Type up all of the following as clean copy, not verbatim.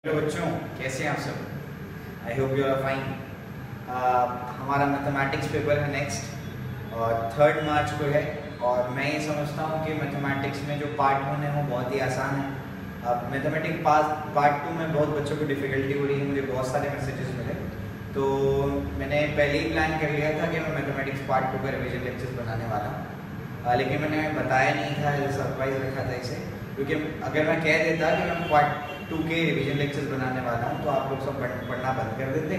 Hello बच्चों, कैसे हैं आप सब? I hope you are fine. हमारा मैथमेटिक्स पेपर है नेक्स्ट और 3 मार्च को है और मैं ये समझता हूँ कि मैथमेटिक्स में जो पार्ट 1 है वो बहुत ही आसान है। अब मैथमेटिक्स पार्ट 2 में बहुत बच्चों को डिफ़िकल्टी हो रही है, मुझे बहुत सारे मैसेजेस मिले, तो मैंने पहले ही प्लान कर लिया था कि मैं मैथमेटिक्स पार्ट 2 का रिविजन लेक्चर्स बनाने वाला हूँ, लेकिन मैंने बताया नहीं था, सरप्राइज़ रखा था इसे, क्योंकि अगर मैं कह देता कि मैं पार्ट 2 के रिवीजन लेक्चर्स बनाने वाला हूँ तो आप लोग सब पढ़ना बंद कर देते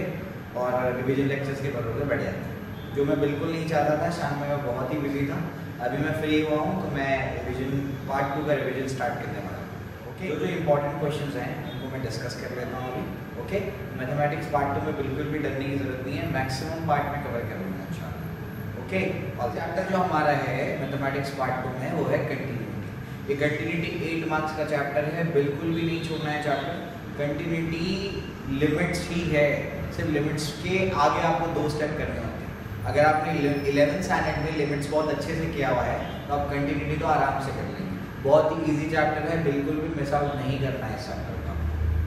और रिवीजन लेक्चर्स के भरोसे बढ़ जाते, जो मैं बिल्कुल नहीं चाहता था। शाम में मैं बहुत ही बिजी था, अभी मैं फ्री हुआ हूँ तो मैं रिवीजन पार्ट 2 का रिवीजन स्टार्ट करने वाला हूँ। ओके, जो इंपॉर्टेंट क्वेश्चंस हैं उनको मैं डिस्कस कर लेता हूँ अभी। ओके, मैथमेटिक्स पार्ट 2 में बिल्कुल भी डरने की जरूरत नहीं है, मैक्सिमम पार्ट में कवर करूँगा इंशाल्लाह। ओके, और चैप्टर जो हमारा है मैथमेटिक्स पार्ट 2 में वो है कंटिन्यूटी। ये कंटिन्यूटी 8 मार्क्स का चैप्टर है, बिल्कुल भी नहीं छोड़ना है चैप्टर। कंटिन्यूटी लिमिट्स ही है, सिर्फ लिमिट्स के आगे आपको 2 स्टेप करने होते हैं। अगर आपने 11th स्टैंडर्ड में लिमिट्स बहुत अच्छे से किया हुआ है तो आप कंटिन्यूटी तो आराम से कर लेंगे। बहुत ही ईजी चैप्टर है, बिल्कुल भी मिस आउट नहीं करना है इस चैप्टर का,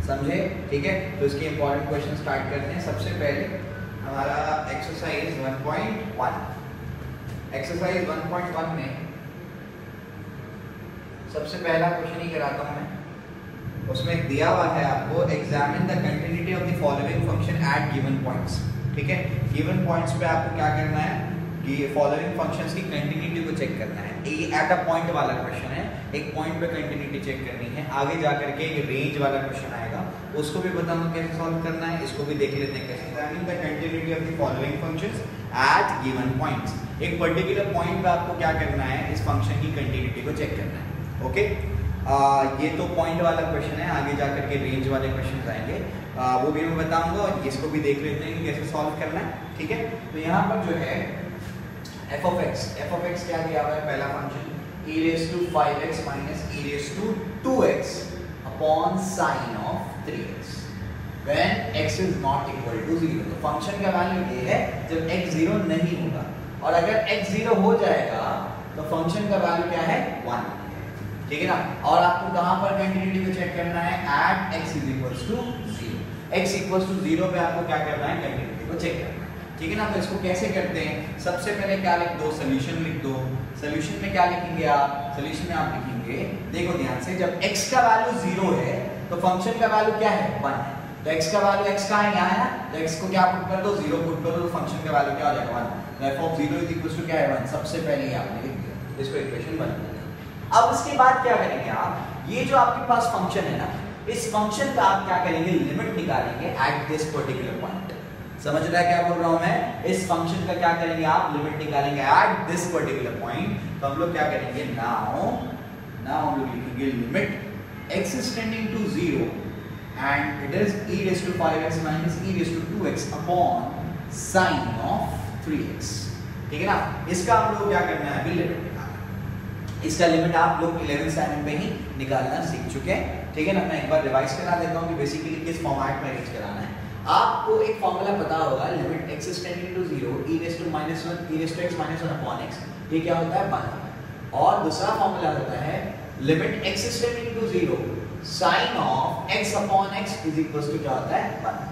समझे? ठीक है, तो इसके इंपॉर्टेंट क्वेश्चन स्टार्ट करते हैं। सबसे पहले हमारा एक्सरसाइज 1.1। एक्सरसाइज 1.1 में सबसे पहला क्वेश्चन ही कराता हूं मैं। उसमें दिया हुआ है आपको examine the continuity of the following function at given points. ठीक है, गिवन पॉइंट्स पे आपको क्या करना है कि फॉलोइंग फंक्शंस की कंटिन्यूटी को चेक करना है। ये एट अ पॉइंट वाला क्वेश्चन है, एक पॉइंट पे कंटिन्यूटी चेक करनी है। आगे जाकर के एक रेंज वाला क्वेश्चन आएगा, उसको भी बताऊंगा कैसे सॉल्व करना है, इसको भी देख लेते हैं कैसे। Examine the continuity of the following functions eight given points. एक पर्टिकुलर पॉइंट पे आपको क्या करना है, इस फंक्शन की कंटिन्यूटी को चेक करना है। ओके, ये तो पॉइंट वाला क्वेश्चन है, आगे जाकर के रेंज वाले क्वेश्चन आएंगे, वो भी मैं बताऊंगा और इसको भी देख लेते हैं कि कैसे सॉल्व करना है। ठीक है, तो यहाँ पर जो है f of x क्या दिया हुआ है? पहला function e raised to 5x minus e raised to 2x upon sin of 3x when x is not equal to 0। तो फंक्शन का वैल्यू ये है जब x 0 नहीं होगा, और अगर x 0 हो जाएगा तो फंक्शन का वैल्यू क्या है? 1। ठीक है ना, और आपको कहां पर कंटिन्यूटी को चेक करना है? At x is equals to 0। x equals to 0 पे आपको क्या करना है? कंटिन्यूटी को चेक करना है। ठीक है ना, तो इसको कैसे करते हैं? सबसे पहले क्या लिख दो? सोल्यूशन लिख दो। सोल्यूशन में क्या लिखेंगे आप? सोल्यूशन में आप लिखेंगे, देखो ध्यान से, जब x का वैल्यू 0 है तो फंक्शन का वैल्यू क्या है? 1 है। तो x का वैल्यू x का है यहाँ है ना, तो x को क्या पुट कर दो? 0 पुट कर दो, तो फंक्शन का वैल्यू क्या हो जाएगा? 1। तो f of 0 is equals to क्या है? 1। सबसे पहले ये आपने लिख दिया, इसको इक्वेशन बन गया। अब इसके बाद क्या करेंगे आप? ये जो आपके पास फंक्शन है ना, इस फंक्शन का आप क्या करेंगे? लिमिट निकालेंगे एट दिस पर्टिकुलर पॉइंट। समझ रहा है क्या बोल रहा हूं मैं? इस फंक्शन का क्या करेंगे आप? लिमिट निकालेंगे एट दिस पर्टिकुलर पॉइंट। तो हम लोग क्या करेंगे? नाउ हम लोग लिखेंगे limit x is tending to 0 and it is e raised to 5x minus e raised to 2x upon sin of 3x। ठीक है ना, इसका हम लोग क्या करना है? अभी लिमिट इसका लिमिट आप लोग 11th स्टैंडर्ड में ही निकालना सीख चुके हैं। ठीक है ना, मैं एक बार रिवाइज करा देता हूँ कि बेसिकली किस फॉर्मेट में अरेंज कराना है। आपको एक फॉर्मूला पता होगा, limit x is tending to 0 e raised to -1 e raised to x minus 1 upon x, ये क्या होता है? 1। और दूसरा फॉर्मूला होता है limit x is tending to 0 sin of x upon x is equals to क्या होता है? 1।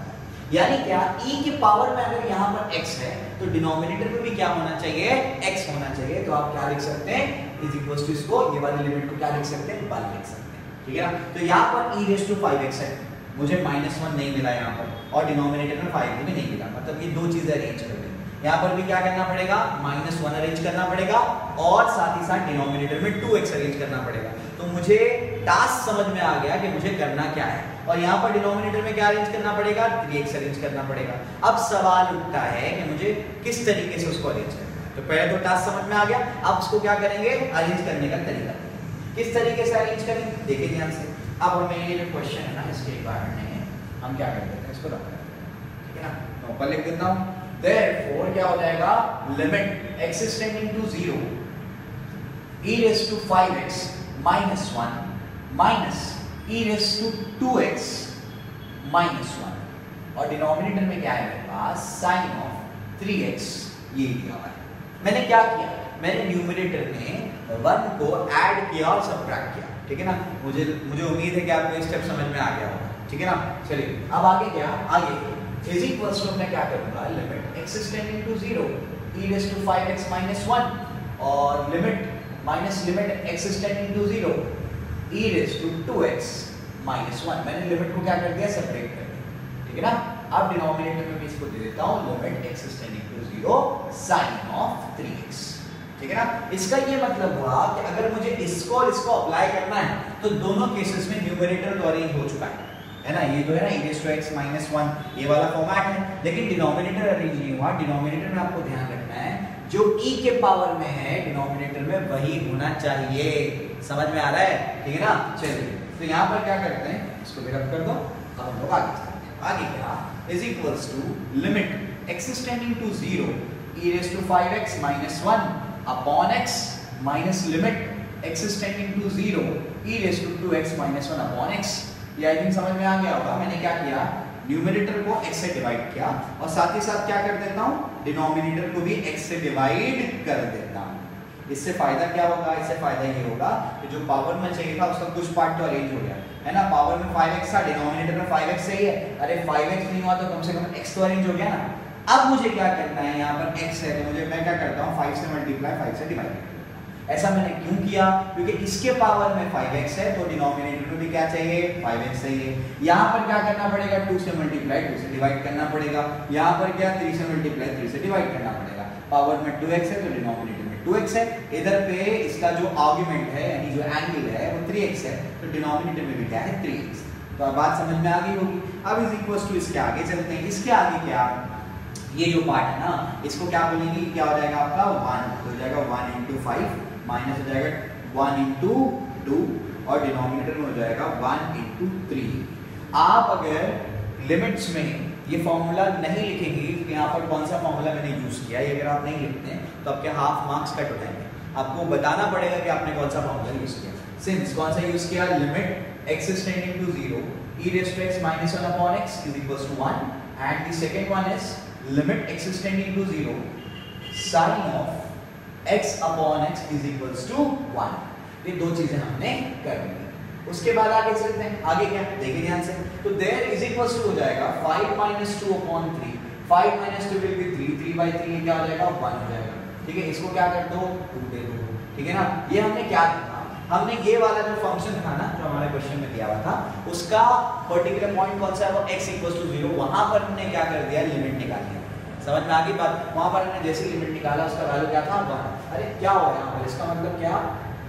यानी क्या? e के पावर में अगर यहाँ पर x है तो डिनोमिनेटर में भी क्या होना चाहिए? x होना चाहिए। तो आप क्या लिख सकते हैं? इज इक्वल्स टू, इसको ये वाली लिमिट को क्या लिख सकते हैं? 1 लिख सकते हैं। ठीक है ना, तो यहाँ पर e raised to 5x है, मुझे -1 नहीं मिला यहाँ पर, और डिनोमिनेटर में 5 भी नहीं मिला, मतलब ये 2 चीजें अरेंज कर दें। यहाँ पर भी क्या करना पड़ेगा? -1 अरेंज करना पड़ेगा और साथ ही साथ डिनोमिनेटर में 2x अरेंज करना पड़ेगा। तो मुझे टास्क समझ में आ गया कि मुझे करना क्या है, और यहाँ पर डिनोमिनेटर में क्या अरेंज करना पड़ेगा? 3x अरेंज करना पड़ेगा। अब सवाल उठता है कि मुझे किस तरीके से उसको अरेंज करना है। तो पहले तो टास्क समझ में आ गया, अब उसको क्या करेंगे? अरेंज करने का तरीका। किस तरीके से अरेंज करेंगे? देखिए ध्यान से। अब हमें ये जो क्वेश्चन है ना, इसके बारे में हम क्या कर देते हैं? इसको रख देते हैं। ठीक है ना, मैं ऊपर लिख देता हूँ। Therefore क्या हो जाएगा? Limit x is tending to 0 e raised to 5x minus 1 minus e raised to 2x minus 1, और डिनोमिनेटर में क्या है मेरे पास? sin of 3x। ये दिया हुआ है। मैंने क्या किया? मैंने न्यूमरेटर में 1 को ऐड किया और सबट्रैक्ट किया। ठीक है ना, मुझे उम्मीद है कि आपको स्टेप समझ में आ गया होगा। ठीक है ना। चलिए अब आगे क्या, आगे इज इक्वल्स टू मैं क्या करूंगा, limit x tending to 0 e raise to 5x minus 1 और limit x tending to 0 e raise to 2x minus 1। मैंने लिमिट को क्या कर दिया, सेपरेट कर दिया, ठीक है ना। अब डिनोमिनेटर में भी इसको दे देता हूं limit x tending to 0 sin of 3x, ठीक है ना। इसका ये मतलब हुआ कि अगर मुझे इसको और इसको अप्लाई करना है तो दोनों केसेस में न्यूमरेटर तो अरेंज हो चुका है ना। ये जो है ना e raise to x minus 1 ये वाला फॉर्मेट है, लेकिन डिनोमिनेटर अरेंज नहीं हुआ। डिनोमिनेटर में आपको ध्यान रखना है जो e के पावर में है डिनोमिनेटर में वही होना चाहिए, समझ में आ रहा है, ठीक है ना। चलिए तो यहाँ पर क्या करते हैं, इसको भी रब कर दो। अब हम लोग आगे चलते हैं। आगे क्या, is equals to limit x tending to 0 e raise to 5x minus 1 upon x minus limit x tending to 0 e raise to 2x minus 1 upon x। ये आई थिंक समझ में आ गया होगा। मैंने क्या किया, न्यूमरेटर को x से डिवाइड किया और साथ ही साथ क्या कर देता हूँ, डिनोमिनेटर को भी x से डिवाइड कर देता हूँ। इससे फायदा क्या होगा, इससे फायदा ये होगा कि जो पावर में चाहिए था उसका कुछ पार्ट तो अरेंज हो गया है ना। पावर में 5x था, डिनोमिनेटर में 5x सही है, अरे 5x नहीं हुआ तो कम से कम x तो अरेंज हो गया ना। अब मुझे क्या करना है, यहाँ पर x है तो मुझे मैं क्या करता हूँ 5 से मल्टीप्लाई 5 से डिवाइड करता हूँ। ऐसा मैंने क्यों किया, क्योंकि इसके पावर में 5x है तो डिनोमिनेटर में भी क्या चाहिए, 5x चाहिए। यहाँ पर क्या करना पड़ेगा, 2 से मल्टीप्लाई 2 से डिवाइड करना पड़ेगा। यहाँ पर क्या 3 से मल्टीप्लाई 3 से डिवाइड करना पड़ेगा। पावर में 2x है तो डिनोमिनेटर में 2x है। इधर पे इसका जो आर्गुमेंट है यानी जो एंगल है वो 3x है तो डिनोमिनेटर में भी क्या है 3x। तो अब बात समझ में आ गई होगी। अब इज इक्वल्स टू इसके आगे चलते हैं। इसके आगे क्या, ये जो पार्ट है ना इसको क्या बोलेंगे, क्या हो जाएगा आपका 1 हो जाएगा 1 इंटू 5 माइनस हो जाएगा 1 इंटू 2 और डिनोमिनेटर में हो जाएगा 1 इंटू 3। आप अगर लिमिट्स में ये फॉर्मूला नहीं लिखेंगे तो यहाँ पर कौन सा फॉर्मूला मैंने यूज किया, ये अगर आप नहीं लिखते हैं तो आपके हाफ मार्क्स कट हो जाएंगे। आपको बताना पड़ेगा कि आपने कौन सा फॉर्मूला यूज किया। सिंस कौन सा यूज किया, limit x tending to 0 e raise to x minus 1 upon x is equals to 1 and the second one is limit x tending to 0 sin of x upon x is equals to 1। ये दो चीजें हमने कर ली। उसके बाद आगे चलते हैं। आगे क्या, देखिए ध्यान से, तो देयर इज इक्वल्स टू हो जाएगा 5 minus 2 upon 3। 5 minus 2 will be 3, 3 by 3 क्या हो जाएगा 1 हो जाएगा, ठीक है। इसको क्या कर दो 2 दे दो, ठीक है ना। ये हमने क्या देखा, हमने ये वाला जो फंक्शन था ना जो हमारे क्वेश्चन में दिया हुआ था उसका पर्टिकुलर पॉइंट कौन सा है, वो x इक्वल्स टू 0, वहां पर हमने क्या कर दिया, लिमिट निकाल लिया। समझ में आ गई बात। वहां पर हमने जैसे लिमिट निकाला उसका वैल्यू क्या था 1। अरे क्या हुआ यहाँ पर, इसका मतलब क्या,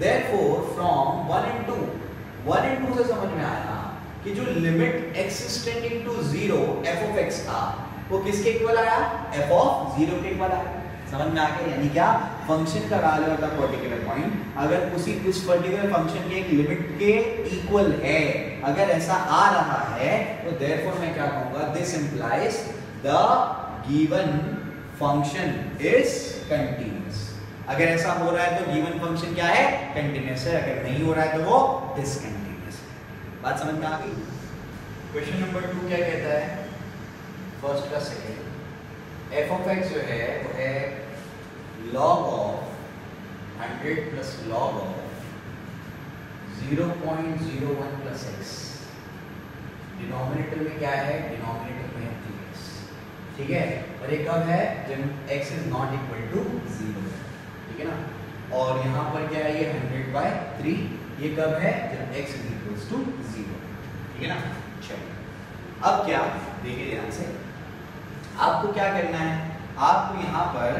देयरफॉर फ्रॉम 1 and 2 से समझ में आया कि जो limit x tending to 0 f of x था वो किसके इक्वल आया, f of 0 के इक्वल आया। समझ में आ गया, यानी क्या, फंक्शन का value of the particular point अगर उस पर्टिकुलर फंक्शन के एक लिमिट के इक्वल है, अगर ऐसा आ रहा है तो देयरफॉर मैं क्या कहूंगा, this implies the given function is continuous. अगर ऐसा हो रहा है तो गिवन फंक्शन क्या है, कंटीन्यूअस है। अगर नहीं हो रहा है तो वो डिसकंटीन्यूअस है। बात समझ में आ गई। क्वेश्चन नंबर 2 क्या कहता है, फर्स्ट का सेकंड, f of x जो है वो है log of 100 plus log of 0.01 plus x। Denominator में क्या है, डिनोमिनेटर में है 3x, ठीक है। और ये कब है, जब x is not equal to 0, ठीक है ना। और यहाँ पर क्या है, ये 100/3, ये कब है, जब x इज इक्वल टू 0, ठीक है ना। चलिए अब क्या, देखिए ध्यान से, आपको क्या करना है, आपको यहाँ पर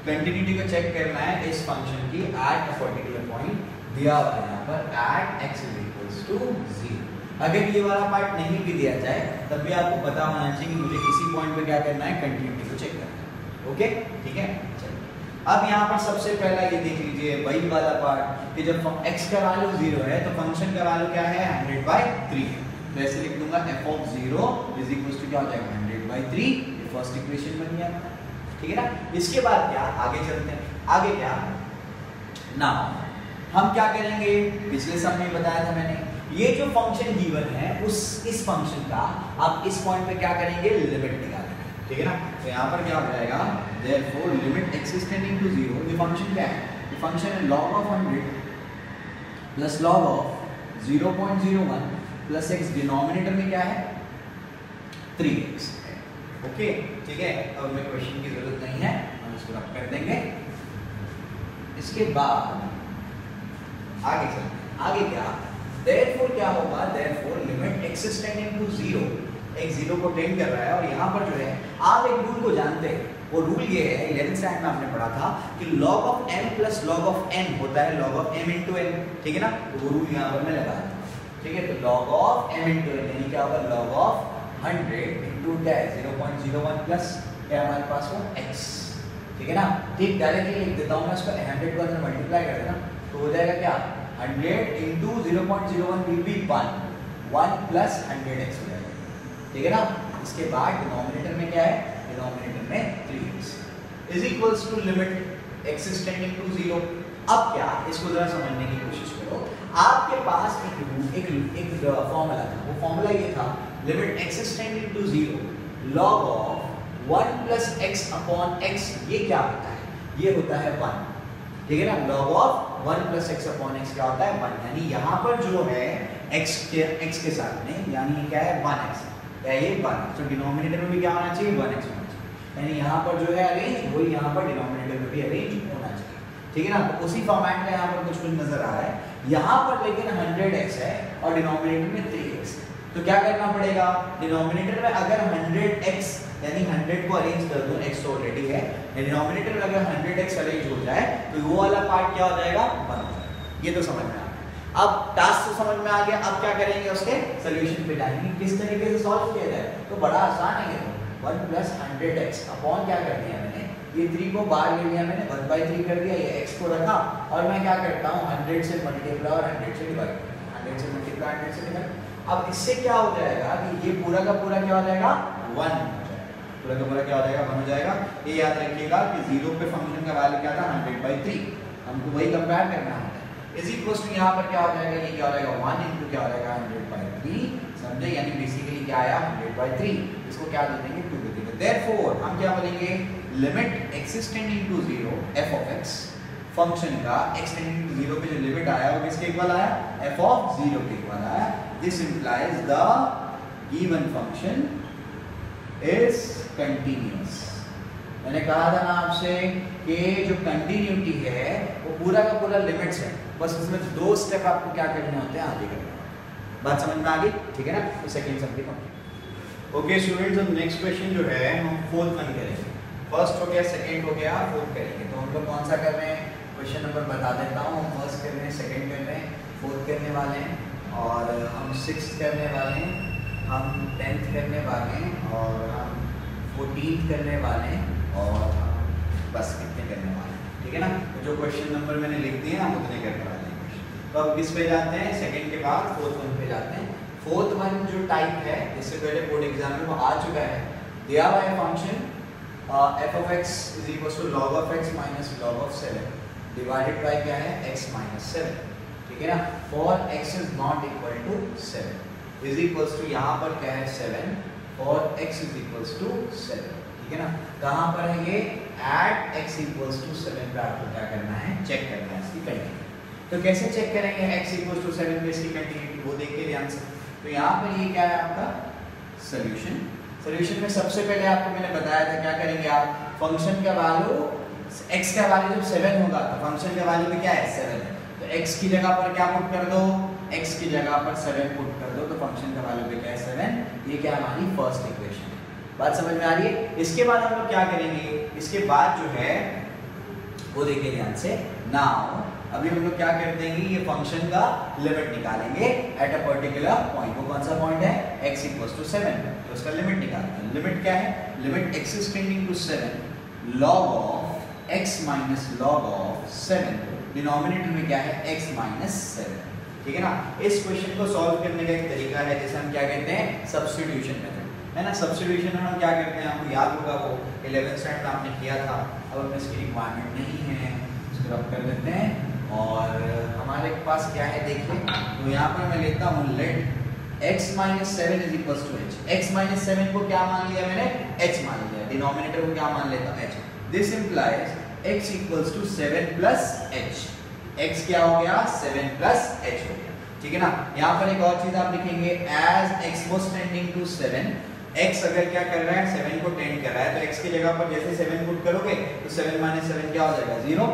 कंटिन्यूटी को चेक करना है इस फंक्शन की एट अ पर्टिकुलर पॉइंट दिया हुआ है यहाँ पर at x is equal to 0। अगर ये वाला पार्ट नहीं भी दिया जाए तब भी आपको पता होना चाहिए कि मुझे किसी पॉइंट पे क्या करना है, कंटिन्यूटी को चेक करना है। ओके, ठीक है। चलिए अब यहाँ पर सबसे पहला ये देख लीजिए वही वाला पार्ट कि जब x का वैल्यू 0 है तो फंक्शन का वैल्यू क्या है, 100/3। तो ऐसे लिख दूंगा f of 0 is equal to क्या हो जाएगा, 100/3। ये फर्स्ट इक्वेशन बन गया, ठीक है ना। इसके बाद क्या, आगे चलते हैं। आगे क्या ना, हम क्या करेंगे, पिछले सब में बताया था मैंने, ये जो फंक्शन गिवन है इस फंक्शन का आप इस पॉइंट पे क्या करेंगे, लिमिट निकालेंगे, ठीक है ना। तो यहाँ पर क्या हो जाएगा, therefore limit x is tending to 0, ये फंक्शन क्या है, ये फंक्शन है log of 100 plus log of 0.01 plus x, denominator में क्या है 3x है। ओके ठीक है, अब हमें क्वेश्चन की जरूरत नहीं है, हम इसको रब कर देंगे। इसके बाद आगे चलते हैं, आगे क्या therefore क्या होगा, therefore limit x is tending to 0, x 0 को टेंड कर रहा है। और यहाँ पर जो है आप एक रूल को जानते हैं, वो रूल ये है 11th स्टैंडर्ड में आपने पढ़ा था कि log of m plus log of n होता है log of m into n, ठीक है ना, तो वो रूल यहाँ पर मैं लगा दूँ, ठीक है। तो log of m into n यानी क्या होगा, log of 100 into क्या है 0.01 प्लस क्या हमारे पास वो x, ठीक है ना। ठीक डायरेक्टली लिख देता हूँ मैं इसको, 100 को अंदर मल्टीप्लाई कर देना तो हो जाएगा क्या 100 into 0.01 will be 1 plus 100x हो जाएगा, ठीक है ना। इसके बाद डिनोमिनेटर में क्या है, डिनोमिनेटर में 3x is equals to limit x is tending to 0। अब क्या, इसको जरा समझने की कोशिश करो। आपके पास एक फॉर्मूला था, वो फॉर्मूला ये था limit x is tending to 0 log of 1 plus x upon x, ये क्या होता है, ये होता है 1, ठीक है ना। log of 1 plus x upon x क्या होता है 1, यानी यहाँ पर जो है x के साथ में यानी क्या है 1x, क्या ये 1, तो डिनोमिनेटर में भी क्या होना चाहिए 1x होना चाहिए, यानी यहाँ पर जो है अरेंज वही यहाँ पर डिनोमिनेटर में भी अरेंज होना चाहिए, ठीक है ना। तो उसी फॉर्मेट में यहाँ पर कुछ नजर आ रहा है, यहाँ पर लेकिन 100x है और डिनोमिनेटर में 3x, तो क्या करना पड़ेगा, डिनोमिनेटर में अगर 100x यानी 100 को अरेंज कर दो, x तो ऑलरेडी है, डिनोमिनेटर में अगर 100x अरेंज हो जाए तो वो वाला पार्ट क्या हो जाएगा 1 हो जाएगा। ये तो समझ में आ गया। अब टास्क तो समझ में आ गया, अब क्या करेंगे, उसके सोल्यूशन पे जाएंगे, किस तरीके से सॉल्व किया जाए। तो बड़ा आसान है, 1 प्लस 100x अपॉन क्या कर दिया मैंने, ये 3 को बाहर ले लिया मैंने, 1/3 कर दिया, ये x को रखा और मैं क्या करता हूँ 100 से मल्टीप्लाई और 100 से डिवाइड, 100 से मल्टीप्लाई 100 से डिवाइड। अब इससे क्या हो जाएगा कि ये पूरा का पूरा क्या हो जाएगा 1 हो जाएगा, पूरा का पूरा क्या हो जाएगा 1 हो जाएगा। ये याद रखिएगा कि 0 पे फंक्शन का वैल्यू क्या था 100/3, हमको वही कंपेयर करना है। इज इक्वल्स टू यहाँ पर क्या हो जाएगा, ये क्या हो जाएगा 1 into क्या हो जाएगा 100/3, समझे, यानी बेसिकली क्या आया 100/3, इसको क्या दे देंगे 2 दे देंगे। देयरफॉर हम क्या बोलेंगे, limit x is tending to 0 f of x, function का x tending to 0 पे जो लिमिट आया वो किसके इक्वल आया, f of 0 के इक्वल आया। This implies the given function is continuous. मैंने कहा था ना आपसे कि जो कंटिन्यूटी है वो पूरा का पूरा लिमिट्स है, बस उसमें 2 स्टेप आपको क्या करने होते हैं, आगे करने होते हैं। बात समझ में आ गई, ठीक है ना। तो second subject complete. Okay students, अब नेक्स्ट क्वेश्चन जो है हम फोर्थ वन करेंगे। फर्स्ट हो गया, सेकंड हो गया, फोर्थ करेंगे। तो हम लोग कौन सा कर रहे हैं, क्वेश्चन नंबर बता देता हूँ। हम फर्स्ट कर रहे हैं, सेकंड कर रहे हैं, फोर्थ करने वाले हैं, और हम 6th करने वाले हैं, हम 10th करने वाले हैं, और हम 14th करने वाले हैं, और बस कितने करने वाले हैं, ठीक है ना। तो जो क्वेश्चन नंबर मैंने लिख दिए हम उतने करने वाले हैं क्वेश्चन। तो अब किस पे जाते हैं, सेकंड के बाद फोर्थ वन पे जाते हैं। फोर्थ वन जो टाइप है, इससे पहले बोर्ड एग्जाम में वो आ चुका है, दिया हुआ है function f of x is equals to log of x minus log of 7 divided by क्या है x minus 7, ठीक है ना। for x is not equal to 7 is equals to यहाँ पर क्या है 7, for x is equals to 7, ठीक है ना। कहाँ पर है ये, at x equals to 7 पे आपको क्या करना है, चेक करना है इसकी कंटिन्यूटी। तो कैसे चेक करेंगे x equals to 7 पे इसकी कंटिन्यूटी, वो देखिए ध्यान से। तो यहाँ पर ये क्या है आपका सोल्यूशन। सोल्यूशन में सबसे पहले आपको मैंने बताया था क्या करेंगे आप, फंक्शन का वैल्यू x का वैल्यू जब 7 होगा तो फंक्शन का वैल्यू भी क्या है 7 है, तो x की जगह पर क्या पुट कर दो, x की जगह पर 7 पुट कर दो, तो फंक्शन का वैल्यू भी क्या है 7। ये क्या हमारी फर्स्ट इक्वेशन है, बात समझ में आ रही है। इसके बाद हम लोग क्या करेंगे, इसके बाद जो है वो देखिए ध्यान से। नाउ अभी हम लोग क्या कर देंगे, ये फंक्शन का लिमिट निकालेंगे एट अ पर्टिकुलर पॉइंट। वो कौन सा पॉइंट है, x equals to 7, तो उसका लिमिट निकालते हैं। लिमिट क्या है, limit x is tending to 7 log of x minus log of 7, denominator में क्या है x minus 7, ठीक है ना। इस क्वेश्चन को सॉल्व करने का एक तरीका है जिसे हम क्या कहते हैं, सब्स्टिट्यूशन मेथड, है ना। सब्स्टिट्यूशन में हम क्या करते हैं, आपको याद होगा वो 11th स्टैंडर्ड में आपने किया था। अब हमें इसकी रिक्वायरमेंट नहीं है, इसको रब कर देते हैं। और हमारे पास क्या है देखिए, तो यहाँ पर मैं लेता हूँ late x minus 7 is equals to h। x minus 7 को क्या मान लिया मैंने, h मान लिया, डिनोमिनेटर को क्या मान लेता हूँ h। This implies x equals to 7 plus h। x क्या हो गया 7 plus h हो गया, ठीक है ना। यहाँ पर एक और चीज आप लिखेंगे, as x was tending to 7, x अगर क्या कर रहा है 7 को टेंड कर रहा है, तो x की जगह पर जैसे 7 पुट करोगे तो 7 माइनस 7 क्या हो जाएगा 0,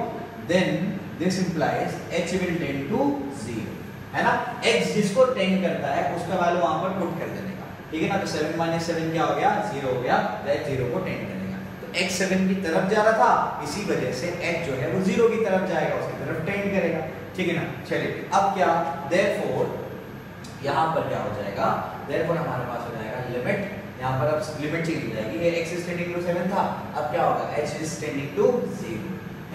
then this implies h will tend to 0, है ना। x जिसको टेंड करता है उसका वैल्यू वहां पर पुट कर देने का, ठीक है ना। तो 7 माइनस 7 क्या हो गया 0 हो गया, तो h 0 को टेंड करेगा। तो x 7 की तरफ जा रहा था, इसी वजह से h जो है वो 0 की तरफ जाएगा, उसकी तरफ टेंड करेगा, ठीक है ना। चलिए अब क्या, therefore यहाँ पर क्या हो जाएगा, therefore हमारे पास हो जाएगा लिमिट, यहाँ पर अब लिमिट चेंज हो जाएगी, ये x is tending to 7 था, अब क्या होगा h is tending to 0।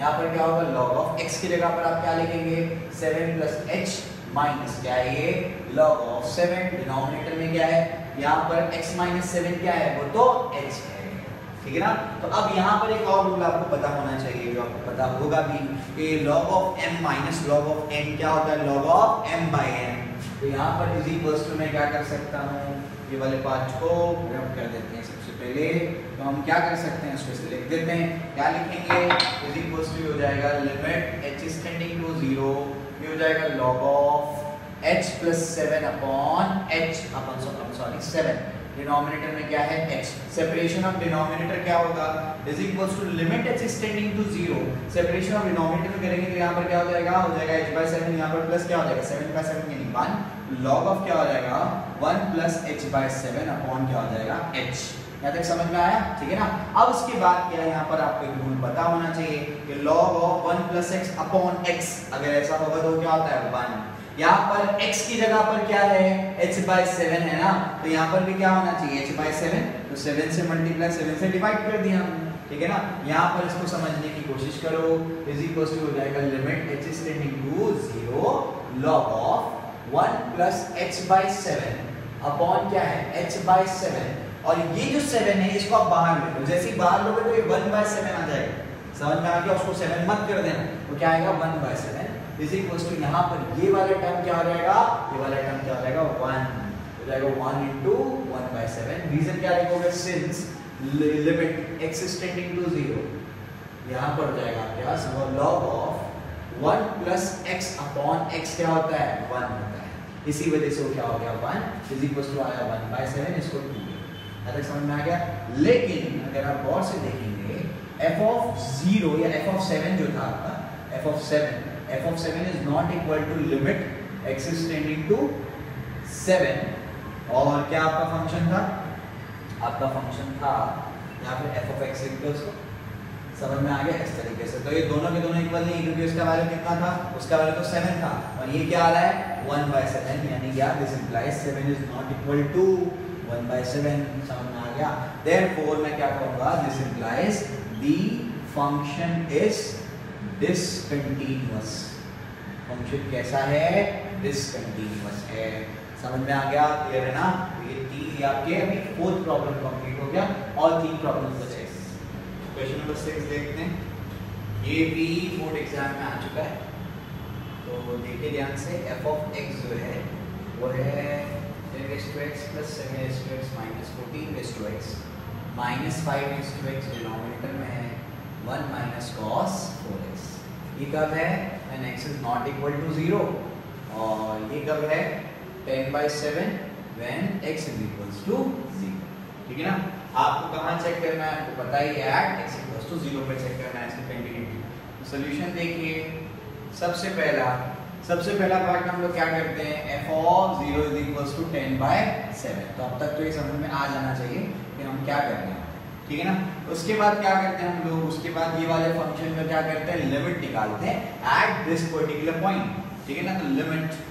यहाँ पर क्या होगा, log of x की जगह पर आप क्या लिखेंगे 7 plus h माइनस क्या है ये log of 7, डिनोमिनेटर में क्या है, यहाँ पर x minus 7 क्या है वो तो h है, ठीक है ना। तो अब यहाँ पर एक और रूल आपको पता होना चाहिए, जो आपको पता होगा भी, कि log of m minus log of n क्या होता है, log of m by n। तो यहाँ पर इज इक्वल्स टू मैं क्या कर सकता हूँ, ये वाले पार्ट को रब कर देते हैं। सबसे पहले तो हम क्या कर सकते हैं, इसको से लिख देते हैं, क्या लिखेंगे, इज इक्वल्स टू हो जाएगा limit h is tending to 0, ये हो जाएगा log of h plus 7 upon h upon sorry 7, denominator में क्या है h, सेपरेशन ऑफ डिनोमिनेटर क्या होगा, is equals to limit h is tending to 0, separation of denominator करेंगे तो यहाँ पर क्या हो जाएगा h by 7, यहाँ पर प्लस क्या हो जाएगा 7 by 7 यानी 1, log ऑफ क्या हो जाएगा 1 plus h by 7 अपॉन क्या हो जाएगा h। यहाँ तक समझ में आया, ठीक है ना। अब उसके बाद क्या, यहाँ पर आपको एक रूल पता होना चाहिए कि log of 1 plus x upon x, अगर ऐसा होगा तो क्या होता है 1। यहाँ पर x की जगह पर क्या है h by 7 है ना, तो यहाँ पर भी क्या होना चाहिए h by 7, तो 7 से मल्टीप्लाई 7 से डिवाइड कर दिया हमने, ठीक है ना। यहाँ पर इसको समझने की कोशिश करो, इज इक्वल टू हो जाएगा limit h is tending to 0 log of 1 plus h by 7 upon क्या है h by 7, और ये जो 7 है इसको आप बाहर ले लो, जैसे ही बाहर लोगे तो ये 1 by 7 आ जाएगा, समझ में आ गया। उसको 7 मत कर देना, तो क्या आएगा 1 by 7 इज इक्वल टू यहाँ पर ये वाला टर्म क्या हो जाएगा, ये वाला टर्म क्या हो जाएगा 1 हो जाएगा 1 into 1 by 7। रीजन क्या लिखोगे, since limit x is tending to 0, यहाँ पर हो जाएगा क्या log of 1 plus x upon x क्या होता है 1 होता है, इसी वजह से वो क्या हो गया 1 इज इक्वल टू आया 1 by 7, इसको 2 तक समझ में आ गया। लेकिन अगर आप गौर से देखेंगे f of 0 या f of 7 जो था आपका f of 7 is not equal to limit x is tending to 7, और क्या आपका फंक्शन था, आपका फंक्शन था यहाँ पे f of x इक्वल्स, समझ में आ गया इस तरीके से। तो ये दोनों के दोनों इक्वल नहीं, क्योंकि उसका वैल्यू कितना था, उसका वैल्यू तो 7 था, और ये क्या आ रहा है 1 by 7, यानी क्या this implies 7 is not equal to 1 by 7, समझ में आ गया। Therefore मैं क्या कहूँगा, this implies the function is discontinuous, function कैसा है डिसकंटिन्यूअस है, समझ में आ गया, क्लियर है ना। ये तीन आपके अभी 4th प्रॉब्लम कंप्लीट हो गया, और 3 प्रॉब्लम बचे। क्वेश्चन नंबर 6 देखते हैं, ये भी बोर्ड एग्जाम में आ चुका है, तो देखिए ध्यान से, f of x जो है वो है 10x plus 7x minus 14x minus 5x denominator में है 1 minus cos 4x। ये कब है when x is not equal to 0, और ये कब है 10 by 7 when x is equals to 0, ठीक है ना। आपको कहाँ चेक करना है, आपको पता ही है at x equals to 0 पे चेक करना है इसकी कंटिन्यूटी। सॉल्यूशन देखिए, सबसे पहला पार्ट हम लोग क्या करते हैं, f of 0 is equals to 10 by 7, तो अब तक तो ये समझ में आ जाना चाहिए कि हम क्या कर रहे हैं, ठीक है ना। उसके बाद क्या करते हैं हम लोग, उसके बाद ये वाले फंक्शन में क्या करते हैं, लिमिट निकालते हैं एट दिस पर्टिकुलर पॉइंट, ठीक है ना। तो limit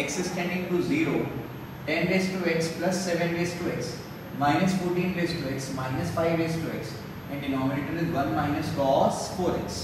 x is tending to 0 10 raised to x plus 7 raised to x minus 14 raised to x minus 5 raised to x and denominator is 1 minus cos 4x,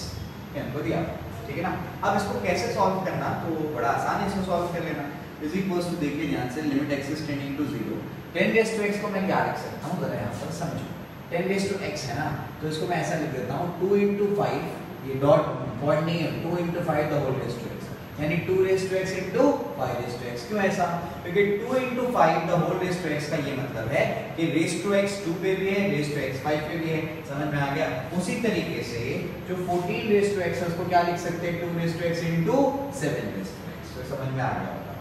हमको दिया, ठीक है ना। अब इसको कैसे सॉल्व करना, तो बड़ा आसान है इसको सॉल्व कर लेना। इज इक्वल्स टू देखिए ध्यान से, limit x is tending to 0 10 raised to x को मैं क्या लिख सकता हूँ, जरा यहाँ पर समझो, 10 raised to x है ना, तो इसको मैं ऐसा लिख देता हूँ 2 into 5, ये डॉट पॉइंट नहीं है, 2 into 5 the whole raised to x, यानी 2 raised to x into 5 raised to x। क्यों ऐसा, क्योंकि 2 into 5 the whole raised to x का ये मतलब है कि raised to x 2 पे भी है, raised to x 5 पे भी है, समझ में आ गया। उसी तरीके से जो 14 raised to x है उसको क्या लिख सकते हैं, 2 raised to x into 7 raised to x, तो समझ में आ गया होगा।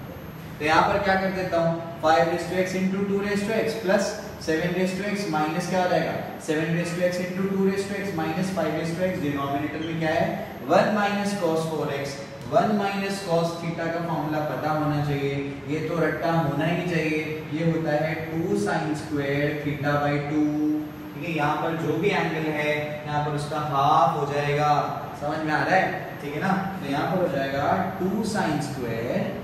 तो यहाँ पर क्या कर देता हूँ 5 raise to x into 2 raise to x plus 7 raise to x minus क्या हो जाएगा 7 raise to x into 2 raise to x minus 5 raise to x। Denominator में क्या है 1 minus cos 4x। 1 minus cos theta का फॉर्मूला पता होना चाहिए, ये तो रट्टा होना ही चाहिए। ये होता है 2 sin स्क्वायर थीटा बाई 2। ठीक है, यहाँ पर जो भी एंगल है यहाँ पर उसका हाफ हो जाएगा। समझ में आ रहा है? ठीक है ना। तो यहाँ पर हो जाएगा 2 sin स्क्वायर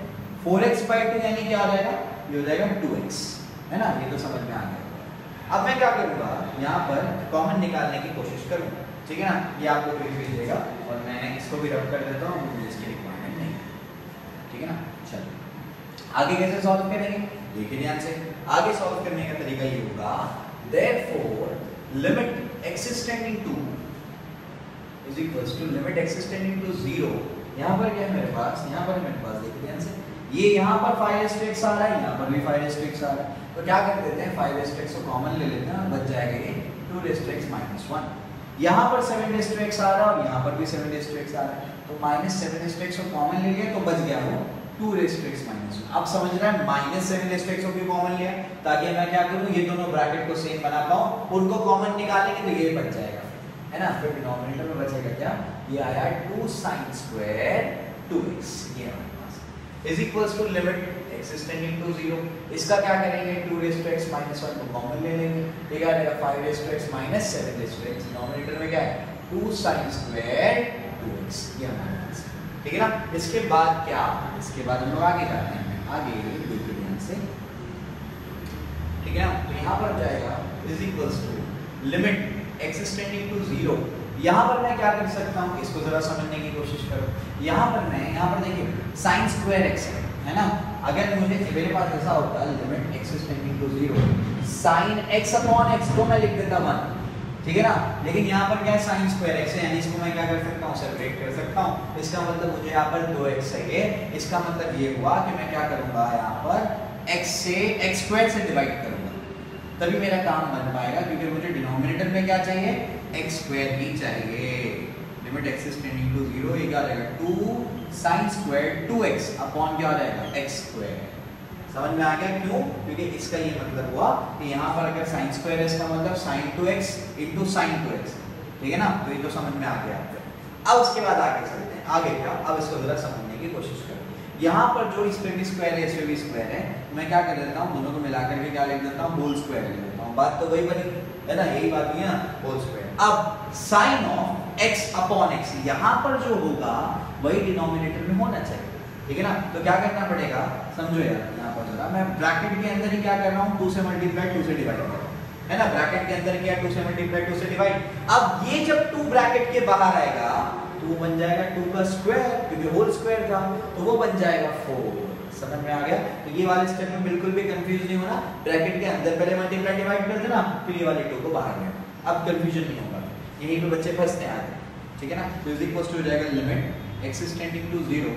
4x बाई 2 यानी क्या हो जाएगा, ये हो जाएगा 2x, है ना। ये तो समझ में आ गया। अब मैं क्या करूँगा, यहाँ पर कॉमन निकालने की कोशिश करूँगा। ठीक है ना, ये आपको फिर भेजिएगा और मैं इसको भी रब कर देता हूँ, मुझे इसकी रिक्वायरमेंट नहीं। ठीक है ना। चलो आगे कैसे सॉल्व करेंगे, देखिए ध्यान से। आगे सॉल्व करने का तरीका ये होगा, therefore limit x is tending to is equals to limit x is tending to 0। यहाँ पर क्या है मेरे पास, यहाँ पर मेरे पास देखिए ध्यान से, ये यहाँ पर 5x आ रहा है, यहाँ पर भी 5x आ रहा है। तो क्या कर देते हैं 5x को कॉमन ले लेते हैं और बच जाएगा ये 2x माइनस 1। यहाँ पर 7x आ रहा है और यहाँ पर भी 7x आ रहा है, तो माइनस 7x को कॉमन ले लिया तो बच गया वो 2x माइनस 1। अब समझ रहा है माइनस 7x को भी कॉमन लिया ताकि मैं क्या करूँ, ये दोनों ब्रैकेट को सेम बना पाऊँ, उनको कॉमन निकालेंगे तो ये बच जाएगा, है ना। फिर डिनोमिनेटर में बचेगा क्या, ये आया 2 sin स्क्वायर 2x, ये हमारे पास is equals to limit x is tending to 0। इसका क्या करेंगे 2x माइनस 1 को कॉमन ले लेंगे, ये क्या आएगा 5x माइनस 7x। डिनोमिनेटर में क्या है 2 sin स्क्वायर 2x, ये हमारे पास। ठीक है ना। इसके बाद क्या, इसके बाद हम लोग आगे जाते हैं, आगे देखिए ध्यान से। ठीक है ना, तो यहाँ पर जाएगा is equals to limit x is tending to 0। यहाँ पर मैं क्या कर सकता हूँ, इसको जरा समझने की कोशिश करो। यहाँ पर मैं, यहाँ पर देखिए sin स्क्वायर x है ना। अगर मुझे मेरे पास ऐसा होता limit x is tending to 0 sin x upon x को मैं लिख देता 1। ठीक है ना, लेकिन यहाँ पर क्या है sin स्क्वायर x है, यानी इसको मैं क्या कर सकता हूँ, सेपरेट कर सकता हूँ। इसका मतलब मुझे यहाँ पर 2x चाहिए। इसका मतलब ये हुआ कि मैं क्या करूँगा, यहाँ पर x से x स्क्वायर से डिवाइड करूँगा, तभी मेरा काम बन पाएगा, क्योंकि मुझे डिनोमिनेटर में क्या चाहिए x स्क्वायर ही चाहिए। Limit x is tending to 0, ये क्या हो जाएगा 2 sin स्क्वायर 2x अपॉन क्या हो जाएगा x स्क्वायर। समझ में आ गया क्यों, क्योंकि इसका ये मतलब हुआ कि यहाँ पर अगर sin स्क्वायर है इसका मतलब sin 2x into sin 2x। ठीक है ना, तो ये तो समझ में आ गया आपको। अब उसके बाद आगे चलते हैं, आगे क्या, अब इसको जरा समझने की कोशिश करें। यहाँ पर जो इस पे भी स्क्वायर है, इस पे भी स्क्वायर है, मैं क्या कर देता हूँ, दोनों को मिलाकर के क्या लिख देता हूँ, होल स्क्वायर लिख देता हूँ। बात तो वही बनी है ना, यही बात हुई है ना, होल स्क्वायर। अब sin of x upon x यहाँ पर जो होगा वही डिनोमिनेटर में होना चाहिए। ठीक है ना, तो क्या करना पड़ेगा, समझो यार। यहाँ पर जरा मैं ब्रैकेट के अंदर ही क्या कर रहा हूँ, 2 से मल्टीप्लाई 2 से डिवाइड कर रहा हूँ, है ना। ब्रैकेट के अंदर क्या 2 से मल्टीप्लाई 2 से डिवाइड। अब ये जब 2 ब्रैकेट के बाहर आएगा तो वो बन जाएगा 2 का स्क्वायर, क्योंकि होल स्क्वायर था, तो वो बन जाएगा 4। समझ में आ गया। तो ये वाले स्टेप में बिल्कुल भी कंफ्यूज नहीं होना। ब्रैकेट के अंदर पहले मल्टीप्लाई डिवाइड कर देना, फिर ये वाले 2 को बाहर लेना, अब कंफ्यूजन नहीं होगा। यहीं पे बच्चे फंसते हैं। ठीक है ना, तो इज इक्वल टू हो जाएगा limit x is tending to 0।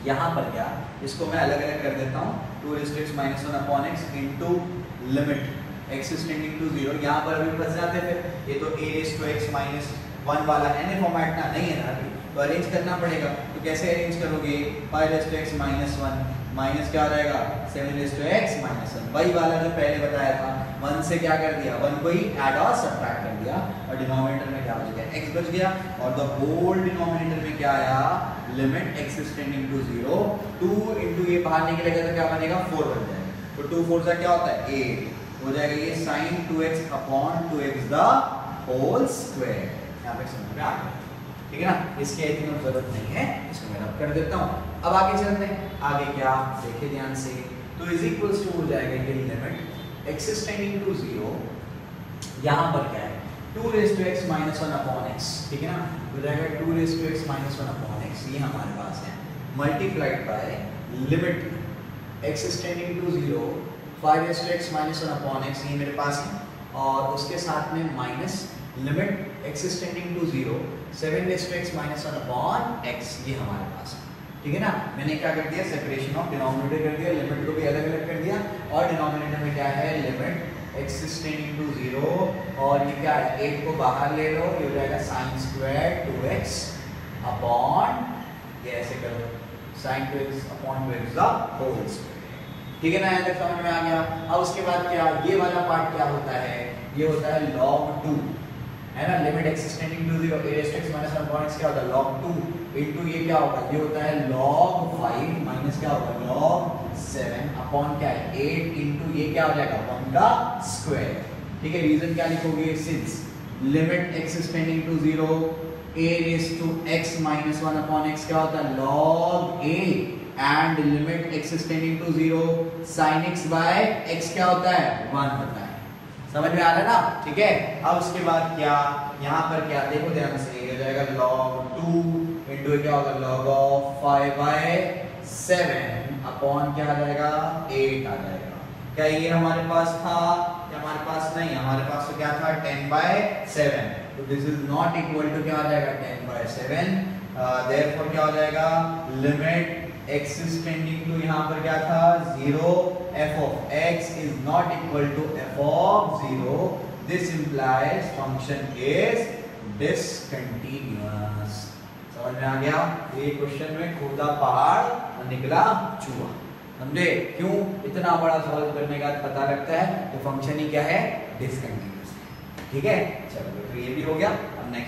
यहाँ पर क्या, इसको मैं अलग अलग कर देता हूँ, 2x minus 1 upon x into limit x is tending to 0। यहाँ पर भी फंस जाते हैं, फिर ये तो a⁻x minus 1 वाला है फॉर्मेट ना, नहीं है ना अभी, तो अरेंज करना पड़ेगा। तो कैसे अरेंज करोगे, 5x minus 1 माइनस क्या हो जाएगा 7x minus 1, वही वाला जो पहले बताया था। 1 से क्या कर दिया, 1 को ही ऐड और सब्ट्रैक्ट कर दिया, और डिनोमिनेटर में क्या बच गया, x बच गया। और द होल डिनोमिनेटर में क्या आया, limit x is tending to 0। 2 into ये बाहर निकलेगा तो क्या बनेगा, 4 बन जाएगा। तो 2 4 से क्या होता है 8 हो जाएगा, ये sin 2x अपॉन 2x द होल स्क्वायर। यहाँ पे समझ में आ गया। ठीक है ना, इसकी आई थिंक जरूरत नहीं है, इसको मैं रब कर देता हूँ। अब आगे चलते हैं, आगे क्या देखिए ध्यान से। तो इज इक्वल्स टू हो जाएगा ये limit x is tending to 0। यहाँ पर क्या है 2x minus 1 upon x। ठीक है ना, हो जाएगा 2x minus 1 upon x, ये हमारे पास है, multiplied by limit x is tending to 0 5x minus 1 upon x, ये मेरे पास है, और उसके साथ में minus limit x is tending to 0 7x minus 1 upon x, ये हमारे पास है। ठीक है ना, मैंने क्या कर दिया, सेपरेशन ऑफ डिनोमिनेटर कर दिया, लिमिट को भी अलग अलग कर दिया, और डिनोमिनेटर में क्या है limit x is tending to 0, और ये क्या है 8 को बाहर ले लो, ये हो जाएगा sin स्क्वायर 2x अपॉन, ये ऐसे करो sin 2x upon 2x the whole square। ठीक है ना, यहाँ तक समझ में आ गया। अब उसके बाद क्या, ये वाला पार्ट क्या होता है, ये होता है log 2, है ना, लिमिट x tending to 0 a raised to x minus 1 points क्या होता है log 2 इनटू ये क्या होगा, ये होता है log 5 माइनस क्या होगा log 7 अपॉन क्या है 8 इनटू ये क्या हो जाएगा 1 का स्क्वायर। ठीक है, रीजन क्या लिखोगे, since limit x tending to 0 a raised to x minus 1 upon x क्या होता है log a and limit x tending to 0 sin x by x क्या होता है 1 होता है। समझ में आ रहा है ना, ठीक है। अब उसके बाद क्या, यहाँ पर क्या देखो ध्यान से, ये हो जाएगा log 2 इनटू क्या होगा log of 5 by 7 अपॉन क्या आ जाएगा 8 आ जाएगा। क्या ये हमारे पास था, क्या हमारे पास नहीं, हमारे पास तो क्या था 10 by 7, तो this is not equal to क्या आ जाएगा 10 by 7, देयरफॉर क्या हो जाएगा limit x is tending to यहाँ पर क्या था 0, f of x is not equal to f of 0, this implies function is discontinuous। समझ में आ गया, ये क्वेश्चन में खुदा पहाड़ और निकला चूहा, समझे, क्यों, इतना बड़ा सॉल्व करने का पता लगता है तो फंक्शन ही क्या है डिसकंटिन्यूअस। ठीक है, चलो तो ये भी हो गया। अब नेक्स्ट